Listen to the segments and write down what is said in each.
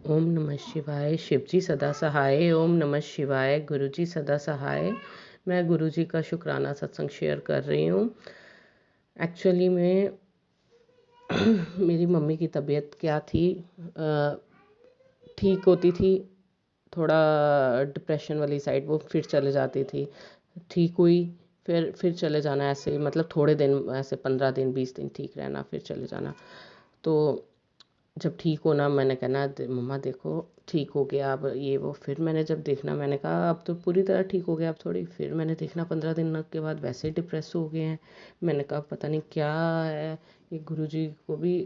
ओम नमः शिवाय। शिवजी सदा सहाय। ओम नमः शिवाय। गुरुजी सदा सहाय। मैं गुरुजी का शुक्राना सत्संग शेयर कर रही हूँ। एक्चुअली में मेरी मम्मी की तबीयत क्या थी, ठीक होती थी, थोड़ा डिप्रेशन वाली साइड वो फिर चले जाती थी, ठीक हुई फिर चले जाना, ऐसे मतलब थोड़े दिन, ऐसे 15 दिन 20 दिन ठीक रहना, फिर चले जाना। तो जब ठीक होना, मैंने कहना मम्मा देखो ठीक हो गया अब, ये वो। फिर मैंने जब देखना, मैंने कहा अब तो पूरी तरह ठीक हो गया, अब थोड़ी। फिर मैंने देखना 15 दिन के बाद वैसे डिप्रेस हो गए हैं। मैंने कहा पता नहीं क्या है ये। गुरुजी को भी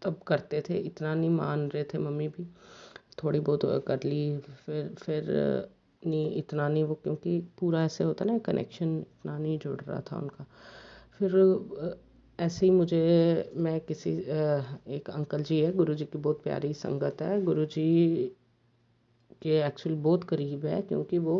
तब करते थे, इतना नहीं मान रहे थे मम्मी भी, थोड़ी बहुत कर ली। फिर नहीं, इतना नहीं वो, क्योंकि पूरा ऐसे होता ना कनेक्शन, इतना नहीं जुड़ रहा था उनका। फिर ऐसे ही मुझे, मैं किसी एक अंकल जी है, गुरुजी की बहुत प्यारी संगत है, गुरुजी के एक्चुअली बहुत करीब है, क्योंकि वो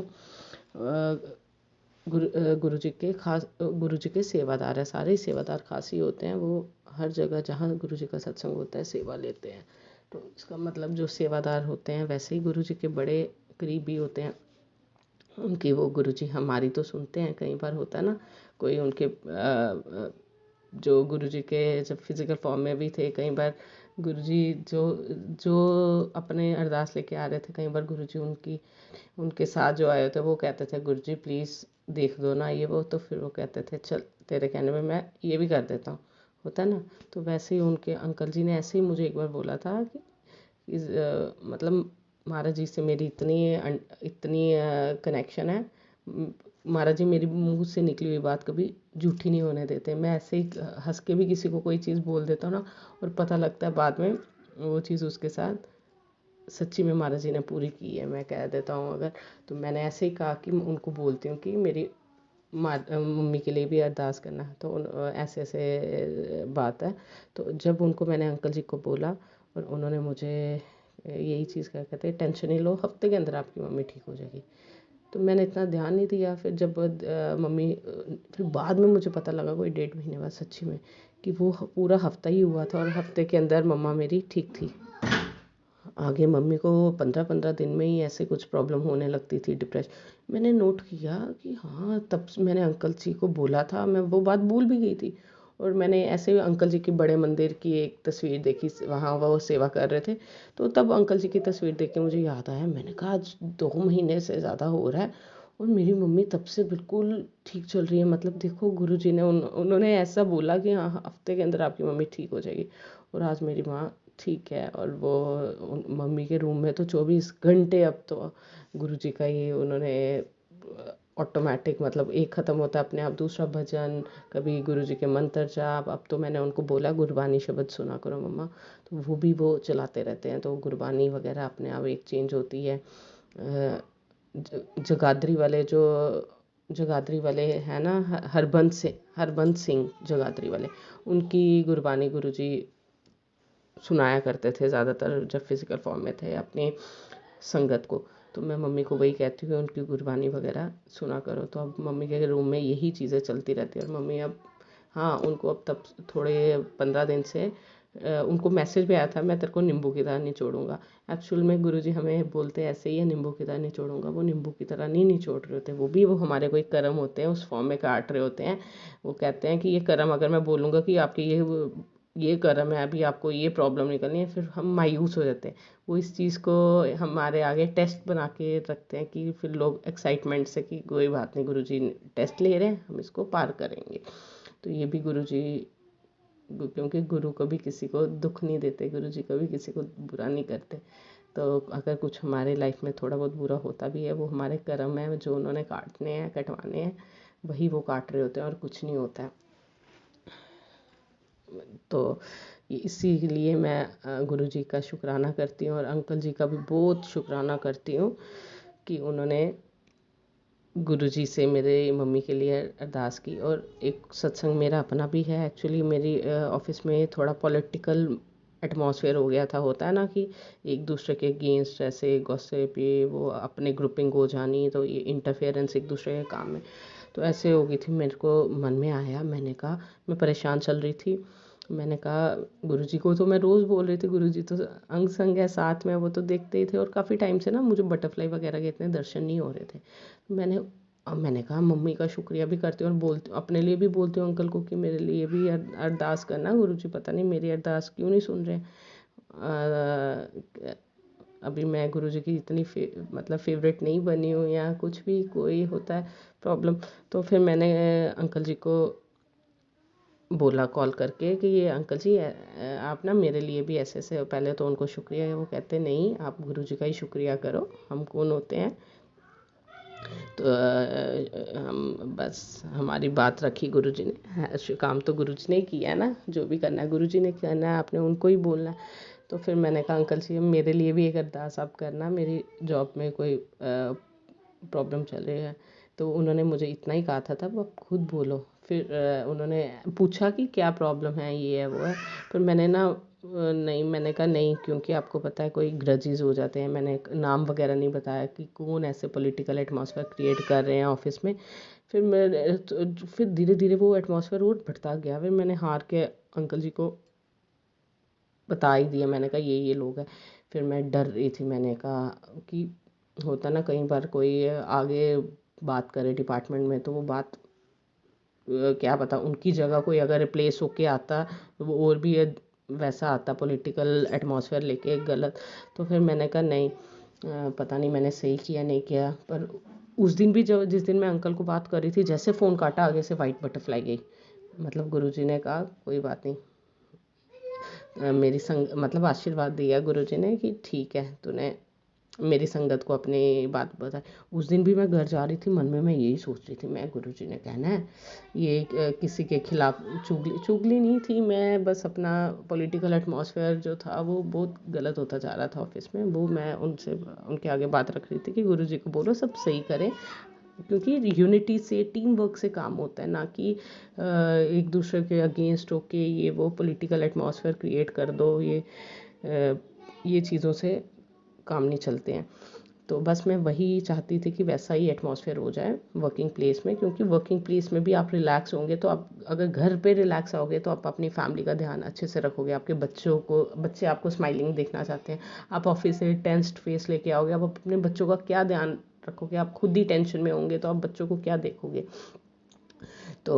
गुरुजी के खास, गुरुजी के सेवादार है। सारे सेवादार खास ही होते हैं, वो हर जगह जहाँ गुरुजी का सत्संग होता है सेवा लेते हैं। तो इसका मतलब जो सेवादार होते हैं वैसे ही गुरुजी के बड़े करीबी होते हैं। उनकी वो गुरुजी हमारी तो सुनते हैं, कई बार होता है ना कोई उनके जो गुरुजी के जब फिज़िकल फॉर्म में भी थे, कई बार गुरुजी जो जो अपने अरदास लेके आ रहे थे, कई बार गुरुजी उनके साथ जो आए थे वो कहते थे गुरुजी प्लीज़ देख दो ना ये वो। तो फिर वो कहते थे चल तेरे कहने में मैं ये भी कर देता हूँ, होता है ना। तो वैसे ही उनके अंकल जी ने ऐसे ही मुझे एक बार बोला था कि मतलब महाराज जी से मेरी इतनी कनेक्शन है, महाराज जी मेरी मुंह से निकली हुई बात कभी झूठी नहीं होने देते। मैं ऐसे ही हंस के भी किसी को कोई चीज़ बोल देता हूँ ना, और पता लगता है बाद में वो चीज़ उसके साथ सच्ची में महाराज जी ने पूरी की है, मैं कह देता हूँ अगर। तो मैंने ऐसे ही कहा कि उनको बोलती हूँ कि मेरी मम्मी के लिए भी अरदास करना है। तो ऐसे ऐसे बात है। तो जब उनको मैंने अंकल जी को बोला, और उन्होंने मुझे यही चीज़ क्या कहते हैं, टेंशन नहीं लो, हफ्ते के अंदर आपकी मम्मी ठीक हो जाएगी। तो मैंने इतना ध्यान नहीं दिया। फिर जब मम्मी, फिर बाद में मुझे पता लगा कोई 1.5 महीने बाद सच्ची में, कि वो पूरा हफ्ता ही हुआ था, और हफ्ते के अंदर मम्मा मेरी ठीक थी। आगे मम्मी को 15-15 दिन में ही ऐसे कुछ प्रॉब्लम होने लगती थी, डिप्रेशन। मैंने नोट किया कि हाँ, तब मैंने अंकल जी को बोला था, मैं वो बात भूल भी गई थी। और मैंने ऐसे अंकल जी की बड़े मंदिर की एक तस्वीर देखी, वहाँ वो सेवा कर रहे थे। तो तब अंकल जी की तस्वीर देख के मुझे याद आया, मैंने कहा आज 2 महीने से ज़्यादा हो रहा है और मेरी मम्मी तब से बिल्कुल ठीक चल रही है। मतलब देखो गुरुजी ने उन्होंने ऐसा बोला कि हाँ हफ्ते के अंदर आपकी मम्मी ठीक हो जाएगी, और आज मेरी माँ ठीक है। और वो मम्मी के रूम में तो 24 घंटे अब तो गुरुजी का ही उन्होंने ऑटोमेटिक, मतलब एक ख़त्म होता है अपने आप दूसरा भजन, कभी गुरुजी के मंत्र जाप। अब तो मैंने उनको बोला गुरबानी शब्द सुना करो मम्मा, तो वो चलाते रहते हैं। तो गुरबानी वगैरह अपने आप एक चेंज होती है। जगाधरी वाले जो जगाधरी वाले हैं ना, हरबंस सिंह जगाधरी वाले, उनकी गुरबानी गुरुजी सुनाया करते थे ज़्यादातर जब फिज़िकल फॉर्म में थे अपनी संगत को। तो मैं मम्मी को वही कहती हूँ उनकी गुरबानी वगैरह सुना करो। तो अब मम्मी के रूम में यही चीज़ें चलती रहती है। और मम्मी अब, हाँ, उनको अब तब थोड़े 15 दिन से उनको मैसेज भी आया था, मैं तेरे को नींबू की तरह निचोड़ूंगा। एक्चुअल में गुरुजी हमें बोलते ऐसे ही है, नींबू की तरह निचोड़ूंगा। वो नींबू की तरह नहीं निचोड़ रहे होते, वो हमारे कोई कर्म होते हैं, उस फॉर्म में काट रहे होते हैं। वो कहते हैं कि ये कर्म, अगर मैं बोलूँगा कि आपके ये कर्म है, अभी आपको ये प्रॉब्लम निकलनी है, फिर हम मायूस हो जाते हैं। वो इस चीज़ को हमारे आगे टेस्ट बना के रखते हैं, कि फिर लोग एक्साइटमेंट से कि कोई बात नहीं, गुरुजी टेस्ट ले रहे हैं, हम इसको पार करेंगे। तो ये भी गुरुजी, क्योंकि गुरु कभी किसी को दुख नहीं देते, गुरुजी कभी किसी को बुरा नहीं करते। तो अगर कुछ हमारे लाइफ में थोड़ा बहुत बुरा होता भी है, वो हमारे कर्म है जो उन्होंने काटने हैं, कटवाने हैं, वही वो काट रहे होते हैं, और कुछ नहीं होता है। तो इसीलिए मैं गुरुजी का शुक्राना करती हूँ, और अंकल जी का भी बहुत शुक्राना करती हूँ कि उन्होंने गुरुजी से मेरे मम्मी के लिए अरदास की। और एक सत्संग मेरा अपना भी है। एक्चुअली मेरी ऑफिस में थोड़ा पॉलिटिकल एटमॉस्फेयर हो गया था, होता है ना कि एक दूसरे के अगेंस्ट ऐसे गॉसिप, ये वो अपने ग्रुपिंग हो जानी, तो ये इंटरफेरेंस एक दूसरे के काम में। तो ऐसे हो गई थी, मेरे को मन में आया, मैंने कहा, मैं परेशान चल रही थी, मैंने कहा गुरुजी को तो मैं रोज़ बोल रही थी, गुरुजी तो अंग संग है साथ में, वो तो देखते ही थे, और काफ़ी टाइम से ना मुझे बटरफ्लाई वगैरह के इतने दर्शन नहीं हो रहे थे। मैंने कहा मम्मी का शुक्रिया भी करती हूँ और बोलती हूँ, अपने लिए भी बोलती हूँ अंकल को कि मेरे लिए भी अरदास करना, गुरुजी पता नहीं मेरी अरदास क्यों नहीं सुन रहे। अभी मैं गुरुजी की इतनी मतलब फेवरेट नहीं बनी हूँ, या कुछ भी कोई होता है प्रॉब्लम, तो फिर मैंने अंकल जी को बोला कॉल करके कि ये अंकल जी आप ना मेरे लिए भी ऐसे ऐसे, पहले तो उनको शुक्रिया है, वो कहते नहीं आप गुरुजी का ही शुक्रिया करो, हम कौन होते हैं। तो हम बस हमारी बात रखी गुरुजी ने, काम तो गुरुजी ने किया है ना, जो भी करना है गुरुजी ने करना है, आपने उनको ही बोलना है। तो फिर मैंने कहा अंकल जी मेरे लिए भी एक अरदास आप करना, मेरी जॉब में कोई प्रॉब्लम चल रही है। तो उन्होंने मुझे इतना ही कहा था तब, अब खुद बोलो। फिर उन्होंने पूछा कि क्या प्रॉब्लम है, ये है वो है। फिर मैंने ना नहीं, मैंने कहा नहीं, क्योंकि आपको पता है कोई ग्रजेस हो जाते हैं। मैंने नाम वगैरह नहीं बताया कि कौन ऐसे पॉलिटिकल एटमॉस्फेयर क्रिएट कर रहे हैं ऑफिस में। फिर धीरे धीरे वो एटमॉस्फेयर और बढ़ता गया। फिर मैंने हार के अंकल जी को बता ही दिया, मैंने कहा ये लोग हैं। फिर मैं डर रही थी, मैंने कहा कि होता ना कई बार कोई आगे बात करे डिपार्टमेंट में, तो वो बात क्या पता उनकी जगह कोई अगर रिप्लेस होके आता तो वो और भी वैसा आता पॉलिटिकल एटमॉस्फेयर लेके गलत। तो फिर मैंने कहा नहीं, पता नहीं मैंने सही किया नहीं किया। पर उस दिन भी जब जिस दिन मैं अंकल को बात कर रही थी, जैसे फ़ोन काटा आगे से वाइट बटरफ्लाई गई। मतलब गुरुजी ने कहा कोई बात नहीं, मेरी संग मतलब आशीर्वाद दिया गुरुजी ने कि ठीक है तूने मेरी संगत को अपनी बात बताई। उस दिन भी मैं घर जा रही थी, मन में मैं यही सोच रही थी, मैं गुरुजी ने कहना है ये किसी के खिलाफ चुगली नहीं थी, मैं बस अपना पॉलिटिकल एटमॉस्फेयर जो था वो बहुत गलत होता जा रहा था ऑफिस में, वो मैं उनसे उनके आगे बात रख रही थी कि गुरुजी को बोलो सब सही करें, क्योंकि यूनिटी से टीम वर्क से काम होता है, ना कि एक दूसरे के अगेंस्ट होके ये वो पॉलिटिकल एटमॉस्फेयर क्रिएट कर दो। ये चीज़ों से काम नहीं चलते हैं। तो बस मैं वही चाहती थी कि वैसा ही एटमॉस्फेयर हो जाए वर्किंग प्लेस में, क्योंकि वर्किंग प्लेस में भी आप रिलैक्स होंगे तो आप अगर घर पे रिलैक्स आओगे तो आप अपनी फैमिली का ध्यान अच्छे से रखोगे, आपके बच्चे आपको स्माइलिंग देखना चाहते हैं। आप ऑफिस से टेंस्ड फेस लेके आओगे, आप अपने बच्चों का क्या ध्यान रखोगे, आप खुद ही टेंशन में होंगे तो आप बच्चों को क्या देखोगे। तो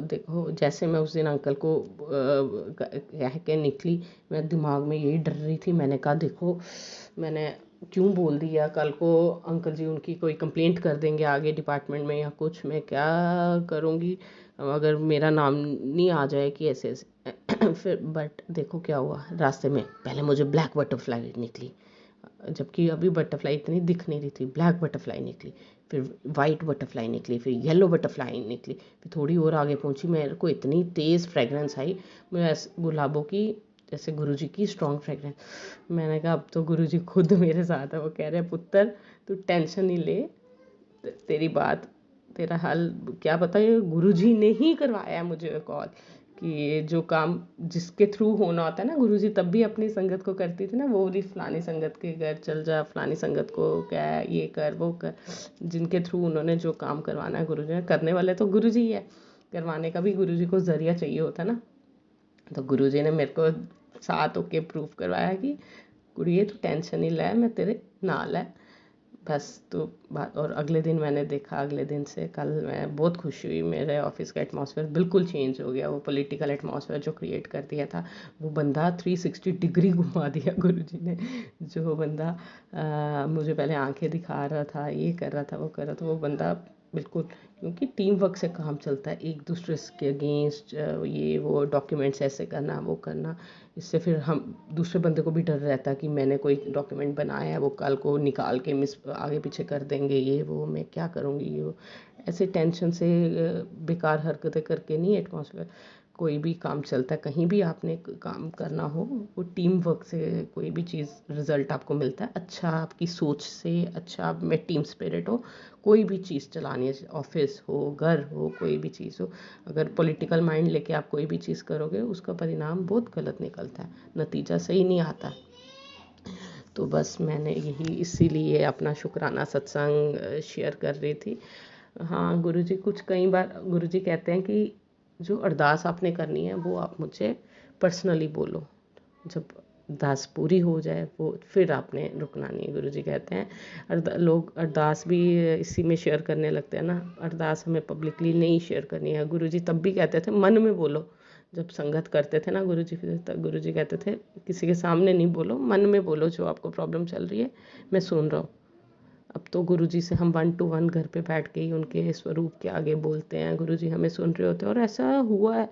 देखो जैसे मैं उस दिन अंकल को कह के निकली, मैं दिमाग में यही डर रही थी, मैंने कहा देखो मैंने क्यों बोल दिया, कल को अंकल जी उनकी कोई कंप्लेंट कर देंगे आगे डिपार्टमेंट में या कुछ, मैं क्या करूँगी अगर मेरा नाम नहीं आ जाए कि ऐसे ऐसे। फिर बट देखो क्या हुआ, रास्ते में पहले मुझे ब्लैक बटरफ्लाई निकली, जबकि अभी बटरफ्लाई इतनी दिख नहीं रही थी, ब्लैक बटरफ्लाई निकली, फिर वाइट बटरफ्लाई निकली, फिर येलो बटरफ्लाई निकली, फिर थोड़ी और आगे पहुंची, मेरे को इतनी तेज़ फ्रेगरेंस आई, मैं गुलाबों की जैसे गुरुजी की स्ट्रॉन्ग फ्रेगरेंस। मैंने कहा अब तो गुरुजी खुद मेरे साथ है, वो कह रहे हैं पुत्र तू टेंशन नहीं ले, तेरी बात तेरा हल क्या पता ये गुरुजी ने ही करवाया है मुझे कॉल, कि ये जो काम जिसके थ्रू होना होता है ना, गुरुजी तब भी अपनी संगत को करती थी ना, वो भी फलानी संगत के घर चल जा, फलानी संगत को क्या ये कर वो कर, जिनके थ्रू उन्होंने जो काम करवाना है गुरुजी ने, करने वाले तो गुरुजी ही है, करवाने का भी गुरुजी को जरिया चाहिए होता है ना। तो गुरुजी ने मेरे को साथ होके प्रूफ करवाया कि कुड़िए तू टेंशन नहीं ले, मैं तेरे नाल है बस। तो बात, और अगले दिन मैंने देखा, अगले दिन से कल मैं बहुत खुश हुई, मेरे ऑफिस का एटमॉस्फेयर बिल्कुल चेंज हो गया। वो पॉलिटिकल एटमॉस्फेयर जो क्रिएट कर दिया था, वो बंदा 360 डिग्री घुमा दिया गुरुजी ने। जो बंदा मुझे पहले आंखें दिखा रहा था, ये कर रहा था वो कर रहा था, वो बंदा बिल्कुल, क्योंकि टीम वर्क से काम चलता है, एक दूसरे के अगेंस्ट ये वो डॉक्यूमेंट्स ऐसे करना वो करना, इससे फिर हम दूसरे बंदे को भी डर रहता है कि मैंने कोई डॉक्यूमेंट बनाया है वो कल को निकाल के मिस आगे पीछे कर देंगे, ये वो मैं क्या करूँगी ये वो, ऐसे टेंशन से बेकार हरकतें करके नहीं एटमॉस्फेयर कोई भी काम चलता है। कहीं भी आपने काम करना हो, वो टीम वर्क से कोई भी चीज़ रिजल्ट आपको मिलता है अच्छा, आपकी सोच से अच्छा, आप में टीम स्पिरिट हो, कोई भी चीज़ चलानी है, ऑफिस हो घर हो कोई भी चीज़ हो, अगर पॉलिटिकल माइंड लेके आप कोई भी चीज़ करोगे उसका परिणाम बहुत गलत निकलता है, नतीजा सही नहीं आता। तो बस मैंने यही इसीलिए अपना शुक्राना सत्संग शेयर कर रही थी। हाँ गुरुजी कुछ कई बार गुरुजी कहते हैं कि जो अरदास आपने करनी है वो आप मुझे पर्सनली बोलो। जब अरदास पूरी हो जाए वो फिर आपने रुकना नहीं है। गुरुजी कहते हैं लोग अरदास भी इसी में शेयर करने लगते हैं ना, अरदास हमें पब्लिकली नहीं शेयर करनी है। गुरुजी तब भी कहते थे मन में बोलो। जब संगत करते थे ना गुरुजी, फिर तब गुरुजी कहते थे किसी के सामने नहीं बोलो, मन में बोलो जो आपको प्रॉब्लम चल रही है, मैं सुन रहा हूँ। अब तो गुरुजी से हम 1 to 1 घर पे बैठ के ही उनके स्वरूप के आगे बोलते हैं, गुरुजी हमें सुन रहे होते हैं। और ऐसा हुआ है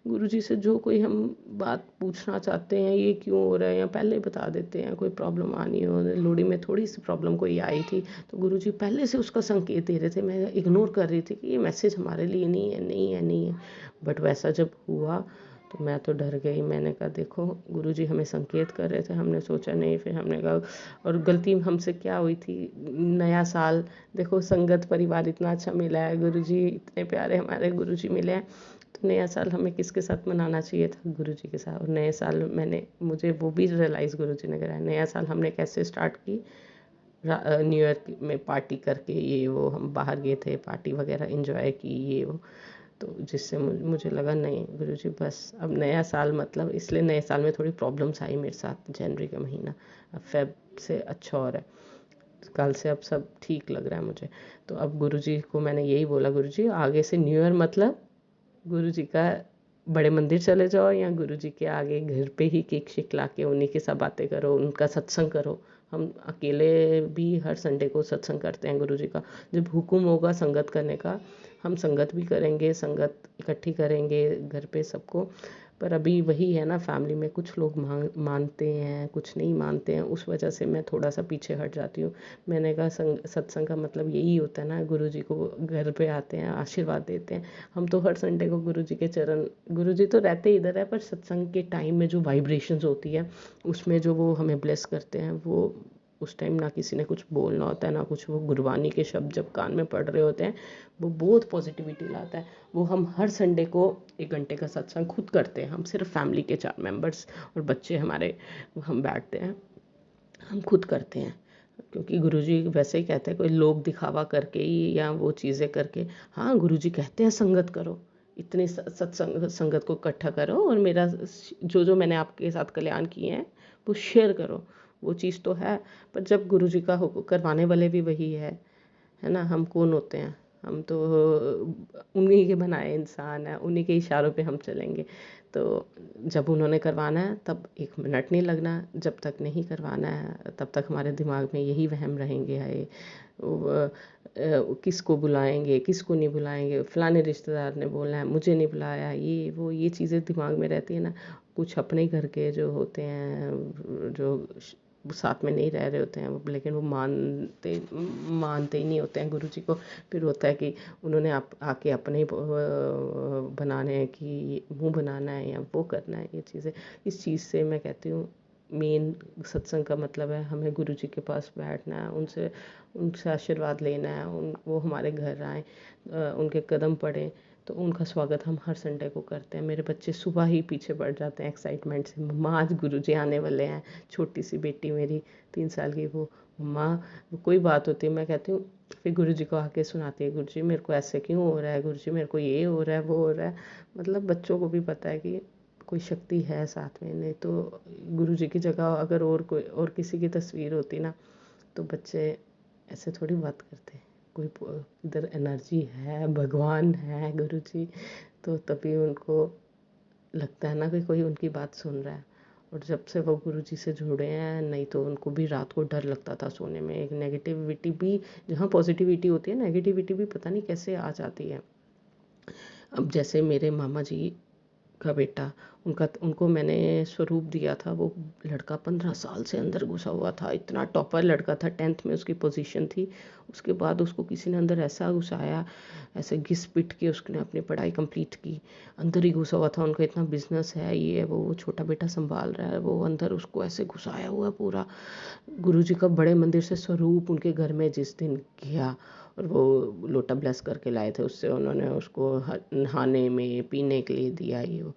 गुरुजी से, जो कोई हम बात पूछना चाहते हैं ये क्यों हो रहा है, या पहले बता देते हैं। कोई प्रॉब्लम आनी हो, लोहड़ी में थोड़ी सी प्रॉब्लम कोई आई थी तो गुरुजी पहले से उसका संकेत दे रहे थे। मैं इग्नोर कर रही थी कि ये मैसेज हमारे लिए नहीं है, नहीं है, नहीं है। बट वैसा जब हुआ तो मैं तो डर गई। मैंने कहा देखो गुरुजी हमें संकेत कर रहे थे, हमने सोचा नहीं। फिर हमने कहा, और गलती हमसे क्या हुई थी, नया साल देखो, संगत परिवार इतना अच्छा मिला है, गुरुजी इतने प्यारे हमारे गुरुजी मिले हैं, तो नया साल हमें किसके साथ मनाना चाहिए था, गुरुजी के साथ। और नए साल मुझे वो भी रियलाइज़ गुरुजी ने कराया। नया साल हमने कैसे स्टार्ट की, न्यू ईयर में पार्टी करके, ये वो हम बाहर गए थे, पार्टी वगैरह एंजॉय की, ये वो। तो जिससे मुझे लगा नहीं गुरुजी बस अब नया साल मतलब, इसलिए नए साल में थोड़ी प्रॉब्लम्स आई मेरे साथ जनवरी का महीना। अब फेब से अच्छा हो रहा है, कल से अब सब ठीक लग रहा है मुझे। तो अब गुरुजी को मैंने यही बोला, गुरुजी आगे से न्यू ईयर मतलब गुरुजी का बड़े मंदिर चले जाओ, या गुरुजी के आगे घर पे ही केक शेक ला के उन्हीं के साथ बातें करो, उनका सत्संग करो। हम अकेले भी हर संडे को सत्संग करते हैं गुरुजी का। जब हुक्म होगा संगत करने का, हम संगत भी करेंगे, संगत इकट्ठी करेंगे घर पे सबको। पर अभी वही है ना, फैमिली में कुछ लोग मानते हैं, कुछ नहीं मानते हैं, उस वजह से मैं थोड़ा सा पीछे हट जाती हूँ। मैंने कहा सत्संग का मतलब यही होता है ना, गुरुजी को घर पे आते हैं, आशीर्वाद देते हैं। हम तो हर संडे को गुरुजी के चरण, गुरुजी तो रहते इधर है, पर सत्संग के टाइम में जो वाइब्रेशंस होती है उसमें जो वो हमें ब्लेस करते हैं, वो उस टाइम ना किसी ने कुछ बोलना होता है ना कुछ, वो गुरबानी के शब्द जब कान में पड़ रहे होते हैं वो बहुत पॉजिटिविटी लाता है। वो हम हर संडे को 1 घंटे का सत्संग खुद करते हैं। हम सिर्फ फैमिली के 4 मेंबर्स और बच्चे हमारे, हम बैठते हैं, हम खुद करते हैं। क्योंकि गुरुजी वैसे ही कहते हैं, कोई लोग दिखावा करके ही या वो चीज़ें करके, हाँ गुरुजी कहते हैं संगत करो, इतनी संगत को इकट्ठा करो, और मेरा जो मैंने आपके साथ कल्याण किए हैं वो शेयर करो, वो चीज़ तो है। पर जब गुरुजी का करवाने वाले भी वही है ना, हम कौन होते हैं, हम तो उन्हीं के बनाए इंसान हैं, उन्हीं के इशारों पे हम चलेंगे। तो जब उन्होंने करवाना है तब 1 मिनट नहीं लगना, जब तक नहीं करवाना है तब तक हमारे दिमाग में यही वहम रहेंगे, है किसको बुलाएंगे, किसको नहीं बुलाएंगे, फलाने रिश्तेदार ने बोलना है, मुझे नहीं बुलाया, ये वो, ये चीज़ें दिमाग में रहती है ना। कुछ अपने घर के जो होते हैं, जो साथ में नहीं रह रहे होते हैं, लेकिन वो मानते ही नहीं होते हैं गुरुजी को। फिर होता है कि उन्होंने आके अपने ही बनाने हैं कि मुँह बनाना है या वो करना है, ये चीज़ें। इस चीज़ से मैं कहती हूँ मेन सत्संग का मतलब है हमें गुरुजी के पास बैठना है, उनसे आशीर्वाद लेना है, वो हमारे घर आएँ, उनके कदम पड़ें। तो उनका स्वागत हम हर संडे को करते हैं। मेरे बच्चे सुबह ही पीछे पड़ जाते हैं एक्साइटमेंट से, मम्मा आज गुरुजी आने वाले हैं। छोटी सी बेटी मेरी 3 साल की, वो मम्मा कोई बात होती है, मैं कहती हूँ, फिर गुरुजी को आके सुनाती है, गुरुजी मेरे को ऐसे क्यों हो रहा है, गुरुजी मेरे को ये हो रहा है, वो हो रहा है। मतलब बच्चों को भी पता है कि कोई शक्ति है साथ में। नहीं तो गुरुजी की जगह अगर और किसी की तस्वीर होती ना, तो बच्चे ऐसे थोड़ी बात करते। कोई इधर एनर्जी है, भगवान है, गुरुजी, तो तभी उनको लगता है ना कि कोई उनकी बात सुन रहा है। और जब से वो गुरुजी से जुड़े हैं, नहीं तो उनको भी रात को डर लगता था सोने में। एक नेगेटिविटी भी, जहाँ पॉजिटिविटी होती है नेगेटिविटी भी पता नहीं कैसे आ जाती है। अब जैसे मेरे मामा जी का बेटा, उनको मैंने स्वरूप दिया था, वो लड़का 15 साल से अंदर घुसा हुआ था, इतना टॉपर लड़का था, 10th में उसकी पोजीशन थी। उसके बाद उसको किसी ने अंदर ऐसा घुसाया, ऐसे घिस पिट के उसने अपनी पढ़ाई कंप्लीट की, अंदर ही घुसा हुआ था। उनका इतना बिजनेस है, ये है वो छोटा बेटा संभाल रहा है, वो अंदर उसको ऐसे घुसाया हुआ पूरा। गुरुजी का बड़े मंदिर से स्वरूप उनके घर में जिस दिन गया, और वो लोटा ब्लेस करके लाए थे, उससे उन्होंने उसको नहाने में पीने के लिए दिया, ये वो।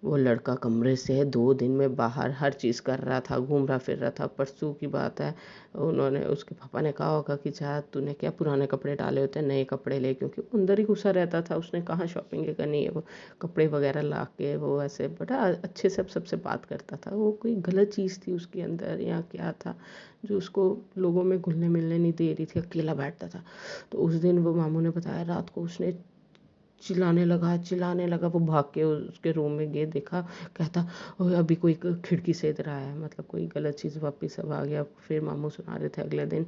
वो लड़का कमरे से 2 दिन में बाहर हर चीज़ कर रहा था, घूम रहा फिर रहा था। परसों की बात है, उन्होंने उसके पापा ने कहा होगा कि जा तूने क्या पुराने कपड़े डाले होते हैं, नए कपड़े ले, क्योंकि वो अंदर ही घुसा रहता था, उसने कहाँ शॉपिंग करनी है। वो कपड़े वगैरह ला के वो ऐसे बड़ा अच्छे से सबसे बात करता था। वो कोई गलत चीज़ थी उसके अंदर या क्या था जो उसको लोगों में घुलने मिलने नहीं दे रही थी, अकेला बैठता था। तो उस दिन वो मामू ने बताया, रात को उसने चिल्लाने लगा। वो भाग के उसके रूम में गए, देखा, कहता ओए अभी कोई खिड़की से इधर आया है, मतलब कोई गलत चीज़ वापस अब आ गया। फिर मामू सुना रहे थे अगले दिन,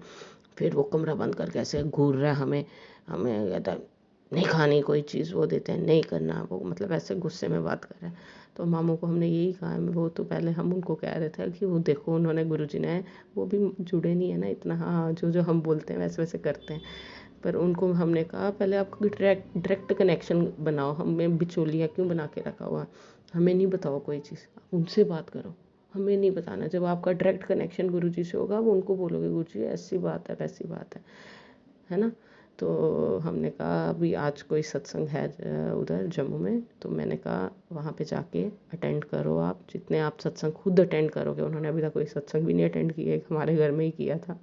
फिर वो कमरा बंद करके ऐसे घूर रहा है हमें हमें कहता है नहीं खानी कोई चीज़, वो देते हैं नहीं करना, वो मतलब ऐसे गुस्से में बात कर रहा है। तो मामू को हमने यही कहा है, वो तो पहले हम उनको कह रहे थे कि वो देखो उन्होंने गुरुजी ने, वो भी जुड़े नहीं है ना इतना, हाँ जो जो हम बोलते हैं वैसे वैसे करते हैं। पर उनको हमने कहा पहले आप डायरेक्ट कनेक्शन बनाओ, हमें बिचौलिया क्यों बना के रखा हुआ, हमें नहीं बताओ कोई चीज़, आप उनसे बात करो, हमें नहीं बताना। जब आपका डायरेक्ट कनेक्शन गुरुजी से होगा, वो उनको बोलोगे गुरुजी ऐसी बात है वैसी बात है ना। तो हमने कहा अभी आज कोई सत्संग है उधर जम्मू में, तो मैंने कहा वहाँ पे जाके अटेंड करो, आप जितने आप सत्संग खुद अटेंड करोगे। उन्होंने अभी तक कोई सत्संग भी नहीं अटेंड किया, एक हमारे घर में ही किया था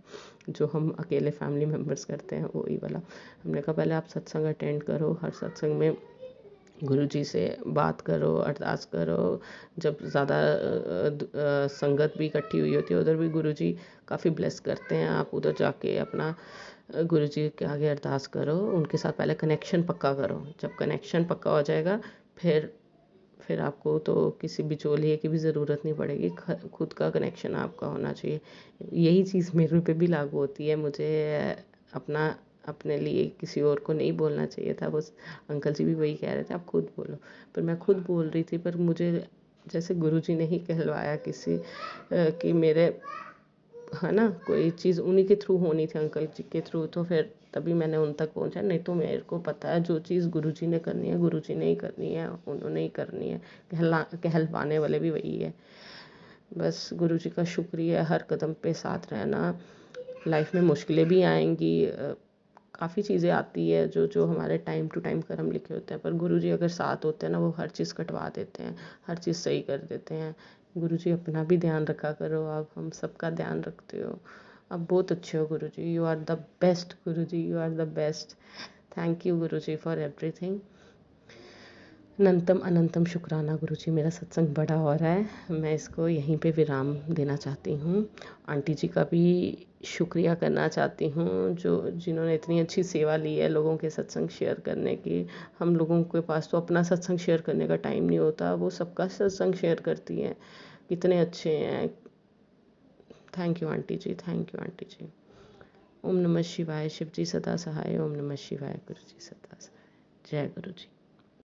जो हम अकेले फैमिली मेम्बर्स करते हैं वही वाला। हमने कहा पहले आप सत्संग अटेंड करो, हर सत्संग में गुरुजी से बात करो, अरदास करो। जब ज़्यादा संगत भी इकट्ठी हुई होती है उधर भी गुरुजी काफ़ी ब्लेस करते हैं। आप उधर जाके अपना गुरुजी के आगे अरदास करो, उनके साथ पहले कनेक्शन पक्का करो। जब कनेक्शन पक्का हो जाएगा फिर आपको तो किसी बिचौलिए की भी ज़रूरत नहीं पड़ेगी, खुद का कनेक्शन आपका होना चाहिए। यही चीज़ मेरे पे भी लागू होती है। मुझे अपना अपने लिए किसी और को नहीं बोलना चाहिए था, बस अंकल जी भी वही कह रहे थे आप खुद बोलो, पर मैं खुद बोल रही थी। पर मुझे जैसे गुरुजी ने ही कहलवाया किसी कि मेरे, है ना, कोई चीज़ उन्हीं के थ्रू होनी थी, अंकल जी के थ्रू, तो फिर तभी मैंने उन तक पहुंचा। नहीं तो मेरे को पता है जो चीज़ गुरुजी ने करनी है गुरुजी ने ही करनी है, उन्होंने ही करनी है, कहलवाने वाले भी वही है। बस गुरुजी का शुक्रिया, हर कदम पे साथ रहना। लाइफ में मुश्किलें भी आएंगी, काफ़ी चीज़ें आती है जो जो हमारे टाइम टू टाइम कर्म लिखे होते हैं, पर गुरुजी अगर साथ होते हैं ना, वो हर चीज़ कटवा देते हैं, हर चीज़ सही कर देते हैं। गुरुजी अपना भी ध्यान रखा करो, आप हम सबका ध्यान रखते हो, आप बहुत अच्छे हो Guruji, you are the best Guruji, you are the best. Thank you Guruji for everything. अनंतम अनंतम शुक्राना गुरुजी, मेरा सत्संग बड़ा हो रहा है, मैं इसको यहीं पे विराम देना चाहती हूँ। आंटी जी का भी शुक्रिया करना चाहती हूँ जो जिन्होंने इतनी अच्छी सेवा ली है लोगों के सत्संग शेयर करने की। हम लोगों के पास तो अपना सत्संग शेयर करने का टाइम नहीं होता, वो सबका सत्संग शेयर करती हैं, कितने अच्छे हैं। Thank you aunty ji, thank you aunty ji. ओम नमः शिवाय, शिव जी सदा सहाय। ओम नमः शिवाय, गुरु जी सदा सहाय। जय गुरु जी।